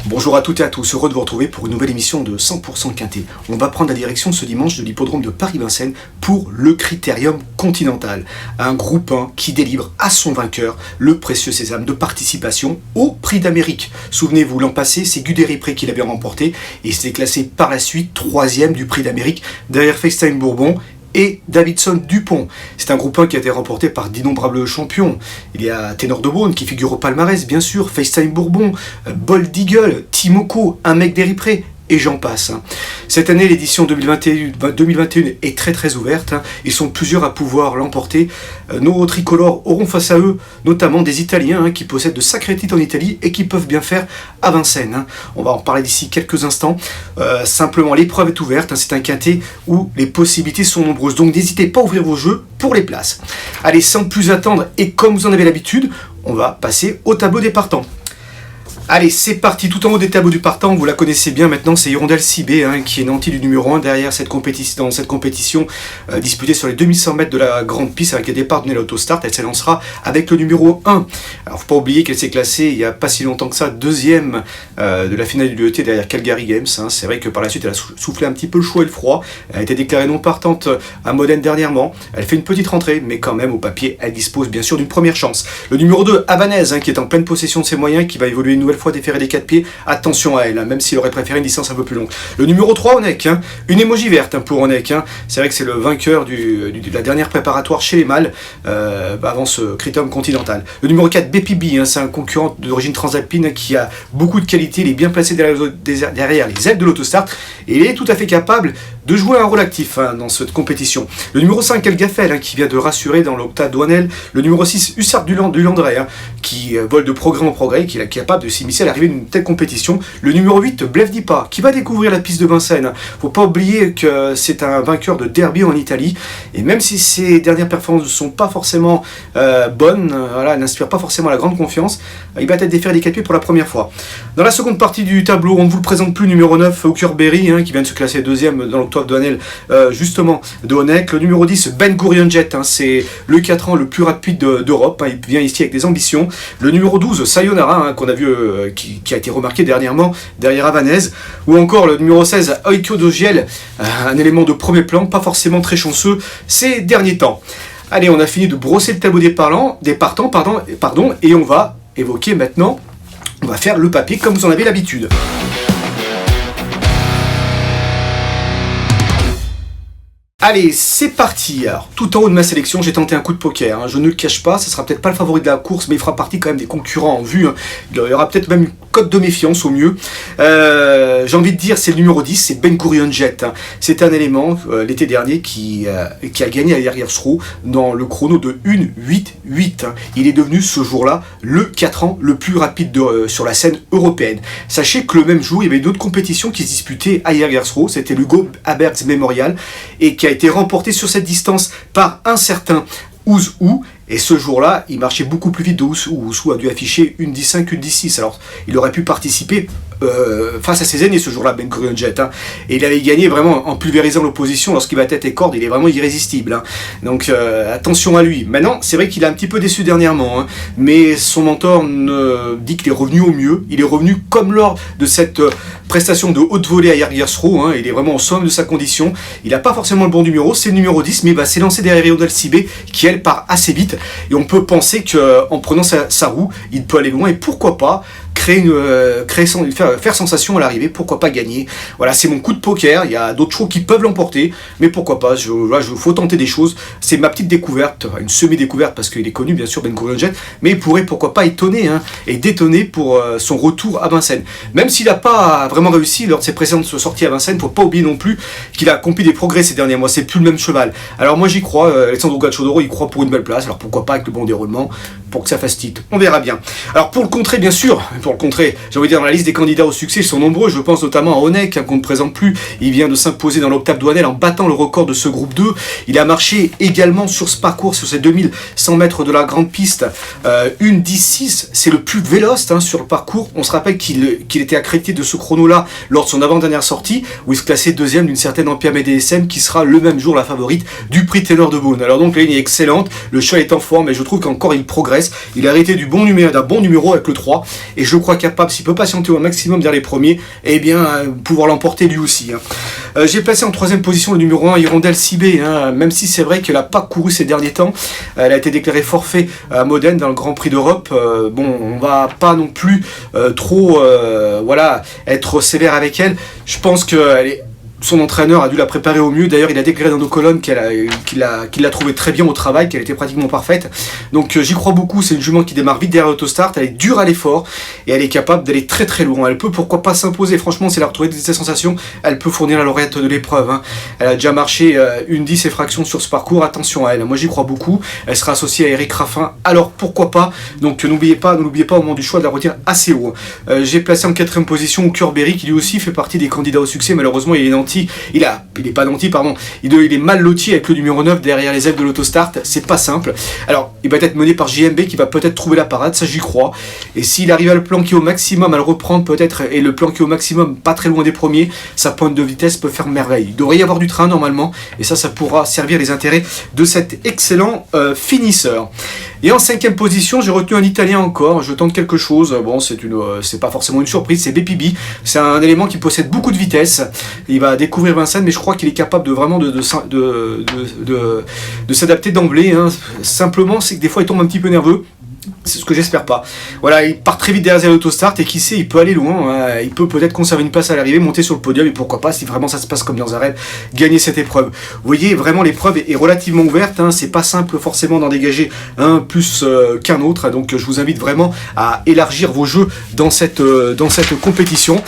Bonjour à toutes et à tous, heureux de vous retrouver pour une nouvelle émission de 100% Quintet. On va prendre la direction ce dimanche de l'hippodrome de Paris-Vincennes pour le Critérium Continental. Un groupe 1 qui délivre à son vainqueur le précieux sésame de participation au Prix d'Amérique. Souvenez-vous, l'an passé, c'est Guderipré qui l'avait remporté et s'est classé par la suite 3e du Prix d'Amérique derrière FaceTime Bourbon et Davidson Dupont. C'est un groupe 1 qui a été remporté par d'innombrables champions. Il y a Ténor de Beaune qui figure au palmarès, bien sûr, FaceTime Bourbon, Bold Eagle, Timoko, un mec d'Eripré, et j'en passe. Cette année, l'édition 2021 est très ouverte. Ils sont plusieurs à pouvoir l'emporter. Nos tricolores auront face à eux notamment des Italiens qui possèdent de sacrés titres en Italie et qui peuvent bien faire à Vincennes. On va en parler d'ici quelques instants. Simplement, l'épreuve est ouverte. C'est un quintet où les possibilités sont nombreuses. Donc n'hésitez pas à ouvrir vos jeux pour les places. Allez, sans plus attendre, et comme vous en avez l'habitude, on va passer au tableau des partants. Allez, c'est parti, tout en haut des tableaux du partant, vous la connaissez bien maintenant, c'est Hirondelle Cibé qui est nanti du numéro 1 derrière dans cette compétition disputée sur les 2100 mètres de la grande piste avec les départs de l'autostart. Elle s'élancera avec le numéro 1. Alors faut pas oublier qu'elle s'est classée il n'y a pas si longtemps que ça, deuxième de la finale du l'UET derrière Calgary Games. C'est vrai que par la suite elle a soufflé un petit peu le chaud et le froid. Elle a été déclarée non partante à Modène dernièrement. Elle fait une petite rentrée, mais quand même au papier elle dispose bien sûr d'une première chance. Le numéro 2, Havanaise, qui est en pleine possession de ses moyens, qui va évoluer une nouvelle fois déféré des 4 pieds, attention à elle, même s'il aurait préféré une distance un peu plus longue. Le numéro 3, Onek, une émoji verte pour Onek. C'est vrai que c'est le vainqueur de la dernière préparatoire chez les mâles avant ce Critérium Continental. Le numéro 4, BPB, c'est un concurrent d'origine transalpine qui a beaucoup de qualité, il est bien placé derrière les ailes de l'autostart et il est tout à fait capable de jouer un rôle actif dans cette compétition. Le numéro 5, El Gaffel, qui vient de rassurer dans l'octave Douanel. Le numéro 6, Hussard du Landré, qui vole de progrès en progrès, qui est capable de s'immiscer à l'arrivée d'une telle compétition. Le numéro 8, Blevdipa, qui va découvrir la piste de Vincennes. Faut pas oublier que c'est un vainqueur de derby en Italie, et même si ses dernières performances ne sont pas forcément bonnes, elle n'inspire pas forcément la grande confiance, il va être déféré des 4 pieds pour la première fois. Dans la seconde partie du tableau, on ne vous le présente plus, numéro 9, Hookerberry, qui vient de se classer deuxième dans l'octave Douanel, justement, de Honeck. Le numéro 10, Ben Gurion Jet, c'est le 4 ans le plus rapide d'Europe, il vient ici avec des ambitions. Le numéro 12, Sayonara, qu'on a vu, qui a été remarqué dernièrement derrière Havanaise, ou encore le numéro 16, Oikyo Dogiel, un élément de premier plan, pas forcément très chanceux ces derniers temps. Allez, on a fini de brosser le tableau des partants, et on va évoquer maintenant, on va faire le papier comme vous en avez l'habitude. Allez, c'est parti. Alors, tout en haut de ma sélection, j'ai tenté un coup de poker. Je ne le cache pas, ça sera peut-être pas le favori de la course, mais il fera partie quand même des concurrents en vue. Il y aura peut-être même une cote de méfiance au mieux. J'ai envie de dire, c'est le numéro 10, c'est Ben Gurion Jet. C'est un élément, l'été dernier, qui a gagné à Jägersro dans le chrono de 1:08:8. Il est devenu ce jour-là le 4 ans le plus rapide sur la scène européenne. Sachez que le même jour, il y avait une autre compétition qui se disputait à Jägersro, c'était l'Hugo Haberts Memorial, et qui a été remporté sur cette distance par un certain Ouzou. Et ce jour-là, il marchait beaucoup plus vite de Ouzou. Ouzou a dû afficher une 10-5, une 10-6. Alors, il aurait pu participer face à ses aînés ce jour-là, Ben Gurion Jet. Et il avait gagné vraiment en pulvérisant l'opposition. Lorsqu'il va tête et corde, il est vraiment irrésistible. Donc, attention à lui. Maintenant, c'est vrai qu'il a un petit peu déçu dernièrement. Mais son mentor dit qu'il est revenu au mieux. Il est revenu comme lors de cette prestation de haute volée à Jägersro. Il est vraiment au sommet de sa condition. Il n'a pas forcément le bon numéro. C'est le numéro 10, mais il va s'élancer derrière Hirondelle Cibé, qui elle part assez vite. Et on peut penser qu'en prenant sa roue, il peut aller loin et pourquoi pas faire sensation à l'arrivée, pourquoi pas gagner. Voilà, c'est mon coup de poker. Il y a d'autres chevaux qui peuvent l'emporter, mais pourquoi pas. Faut tenter des choses. C'est ma petite découverte, une semi-découverte parce qu'il est connu bien sûr, Ben Gurion Jet, mais il pourrait pourquoi pas étonner et détonner pour son retour à Vincennes. Même s'il n'a pas vraiment réussi lors de ses précédentes sorties à Vincennes, faut pas oublier non plus qu'il a accompli des progrès ces derniers mois. C'est plus le même cheval. Alors moi j'y crois. Alessandro Gacciodoro il croit pour une belle place. Alors pourquoi pas avec le bon déroulement pour que ça fasse titre. On verra bien. Alors pour le contrer bien sûr. J'ai envie de dire, dans la liste des candidats au succès, ils sont nombreux. Je pense notamment à Onek, qu'on ne présente plus. Il vient de s'imposer dans l'octave Douanel en battant le record de ce groupe 2. Il a marché également sur ce parcours, sur ces 2100 mètres de la grande piste. Une 10-6, c'est le plus véloce sur le parcours. On se rappelle qu'il était accrédité de ce chrono-là lors de son avant-dernière sortie, où il se classait deuxième d'une certaine Empire DSM, qui sera le même jour la favorite du prix Ténor de Beaune. Alors donc la ligne est excellente, le chat est en forme, et je trouve qu'encore il progresse. Il a arrêté d'un bon numéro avec le 3, et je crois capable, s'il peut patienter au maximum derrière les premiers, eh bien, pouvoir l'emporter lui aussi. J'ai placé en troisième position le numéro 1, Hirondelle Cibé, même si c'est vrai qu'elle n'a pas couru ces derniers temps. Elle a été déclarée forfait à Modène dans le Grand Prix d'Europe. On va pas non plus trop être sévère avec elle. Je pense qu'elle est... Son entraîneur a dû la préparer au mieux. D'ailleurs, il a déclaré dans nos colonnes qu'il l'a trouvée très bien au travail, qu'elle était pratiquement parfaite. Donc j'y crois beaucoup. C'est une jument qui démarre vite derrière l'autostart. Elle est dure à l'effort et elle est capable d'aller très très loin. Elle peut pourquoi pas s'imposer. Franchement, c'est la retrouver des sensations. Elle peut fournir la lauréate de l'épreuve. Elle a déjà marché une 10 et fraction sur ce parcours. Attention à elle. Moi, j'y crois beaucoup. Elle sera associée à Eric Raffin. Alors pourquoi pas. Donc ne l'oubliez pas au moment du choix de la retirer assez haut. J'ai placé en quatrième position Cœur Berry, qui lui aussi fait partie des candidats au succès. Malheureusement, il est mal loti avec le numéro 9 derrière les ailes de l'autostart, c'est pas simple. Alors, il va être mené par JMB qui va peut-être trouver la parade, ça j'y crois. Et s'il arrive à le planquer au maximum, à le reprendre peut-être, et le planquer au maximum, pas très loin des premiers, sa pointe de vitesse peut faire merveille. Il devrait y avoir du train normalement, et ça pourra servir les intérêts de cet excellent finisseur. Et en cinquième position, j'ai retenu un Italien encore, je tente quelque chose. Bon, c'est pas forcément une surprise, c'est Bepibi. C'est un élément qui possède beaucoup de vitesse. Il va découvrir Vincennes, mais je crois qu'il est capable de s'adapter d'emblée. Simplement, c'est que des fois, il tombe un petit peu nerveux. C'est ce que j'espère pas. Voilà, il part très vite derrière l'autostart et qui sait, il peut aller loin. Il peut peut-être conserver une place à l'arrivée, monter sur le podium et pourquoi pas, si vraiment ça se passe comme dans un rêve, gagner cette épreuve. Vous voyez, vraiment l'épreuve est relativement ouverte. C'est pas simple forcément d'en dégager un plus qu'un autre. Donc je vous invite vraiment à élargir vos jeux dans cette compétition.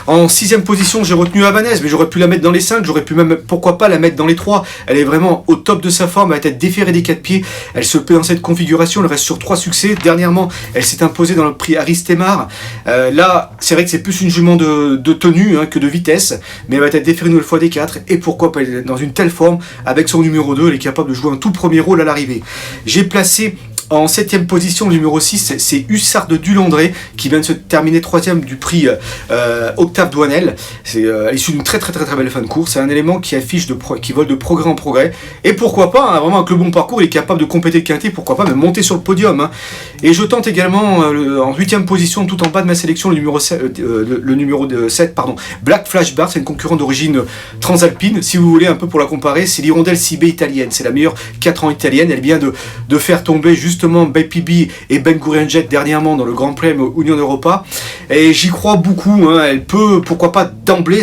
En sixième position, j'ai retenu Havanaise, mais j'aurais pu la mettre dans les 5. J'aurais pu même, pourquoi pas, la mettre dans les 3. Elle est vraiment au top de sa forme. Elle va être déférée des 4 pieds. Elle se plaît dans cette configuration. Elle reste sur 3 succès. Dernièrement, elle s'est imposée dans le prix Aristemar. Là, c'est vrai que c'est plus une jument de tenue que de vitesse, mais elle va être déférée une nouvelle fois des 4. Et pourquoi pas, elle est dans une telle forme, avec son numéro 2, elle est capable de jouer un tout premier rôle à l'arrivée. J'ai placé en 7ème position, le numéro 6, c'est Hussard de Dulandré, qui vient de se terminer 3ème du prix Octave Douanel. C'est à l'issue d'une très belle fin de course. C'est un élément qui qui vole de progrès en progrès. Et pourquoi pas, vraiment avec le bon parcours, il est capable de compléter le quintet, pourquoi pas même monter sur le podium. Et je tente également en 8ème position, tout en bas de ma sélection, le numéro 7, Black Flash Bar. C'est une concurrente d'origine transalpine. Si vous voulez un peu pour la comparer, c'est l'Hirondelle Cibé italienne. C'est la meilleure 4 ans italienne. Elle vient de faire tomber justement Bepibi et Ben Gurion Jet dernièrement dans le Grand Prix Union Europa. Et j'y crois beaucoup. Elle peut, pourquoi pas, d'emblée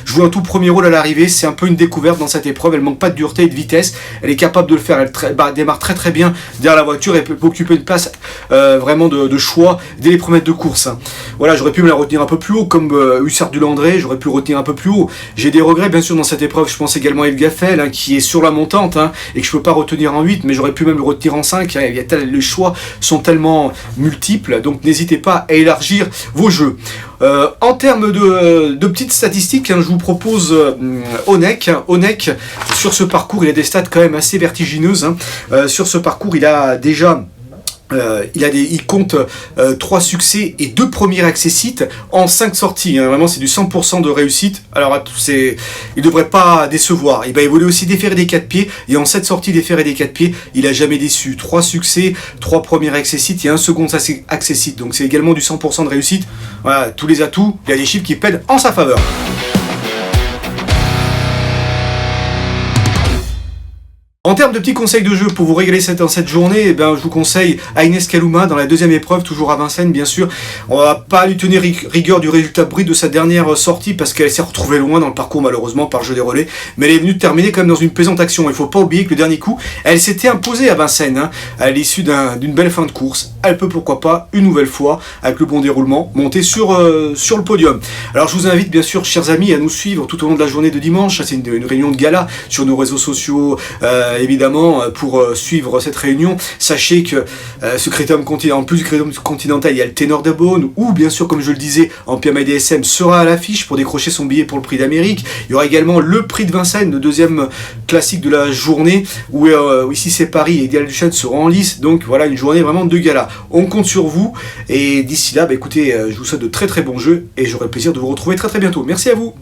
jouer un tout premier rôle à l'arrivée. C'est un peu une découverte dans cette épreuve. Elle manque pas de dureté et de vitesse. Elle est capable de le faire. Elle démarre très bien derrière la voiture et peut occuper une place vraiment de choix dès les premiers de course. Voilà, j'aurais pu me la retenir un peu plus haut comme Hussard du Landré. J'aurais pu le retenir un peu plus haut. J'ai des regrets bien sûr dans cette épreuve. Je pense également à Yves Gaffel qui est sur la montante et que je peux pas retenir en 8, mais j'aurais pu même le retenir en 5. Les choix sont tellement multiples, donc n'hésitez pas à élargir vos jeux. En termes de petites statistiques, je vous propose Onek. Onek, sur ce parcours, il a des stats quand même assez vertigineuses. Sur ce parcours, il a déjà... il compte 3 succès et 2 premiers accessites en 5 sorties. Vraiment, c'est du 100% de réussite. Alors, il devrait pas décevoir. Il va évoluer aussi déféré des 4 pieds. Et en 7 sorties déféré des 4 pieds, il a jamais déçu. 3 succès, 3 premiers accessites et 1 second accessite. Donc, c'est également du 100% de réussite. Voilà, tous les atouts. Il y a des chiffres qui pèdent en sa faveur. En termes de petits conseils de jeu pour vous régaler dans cette journée, je vous conseille Agnès Kaluma dans la 2e épreuve, toujours à Vincennes bien sûr. On va pas lui tenir rigueur du résultat brut de sa dernière sortie parce qu'elle s'est retrouvée loin dans le parcours malheureusement par le jeu des relais, mais elle est venue terminer quand même dans une plaisante action. Il faut pas oublier que le dernier coup, elle s'était imposée à Vincennes à l'issue d'une belle fin de course. Elle peut pourquoi pas une nouvelle fois, avec le bon déroulement, monter sur le podium. Alors je vous invite bien sûr, chers amis, à nous suivre tout au long de la journée de dimanche. C'est une réunion de gala sur nos réseaux sociaux, évidemment, pour suivre cette réunion. Sachez que ce Critérium Continental, en plus du Critérium Continental, il y a le Ténor de Beaune, ou bien sûr, comme je le disais, Empire DSM sera à l'affiche pour décrocher son billet pour le prix d'Amérique. Il y aura également le prix de Vincennes, le 2e classique de la journée, où ici c'est Paris et Ideal Duchesne seront en lice. Donc voilà, une journée vraiment de gala. On compte sur vous, et d'ici là, écoutez, je vous souhaite de très bons jeux, et j'aurai le plaisir de vous retrouver très bientôt. Merci à vous.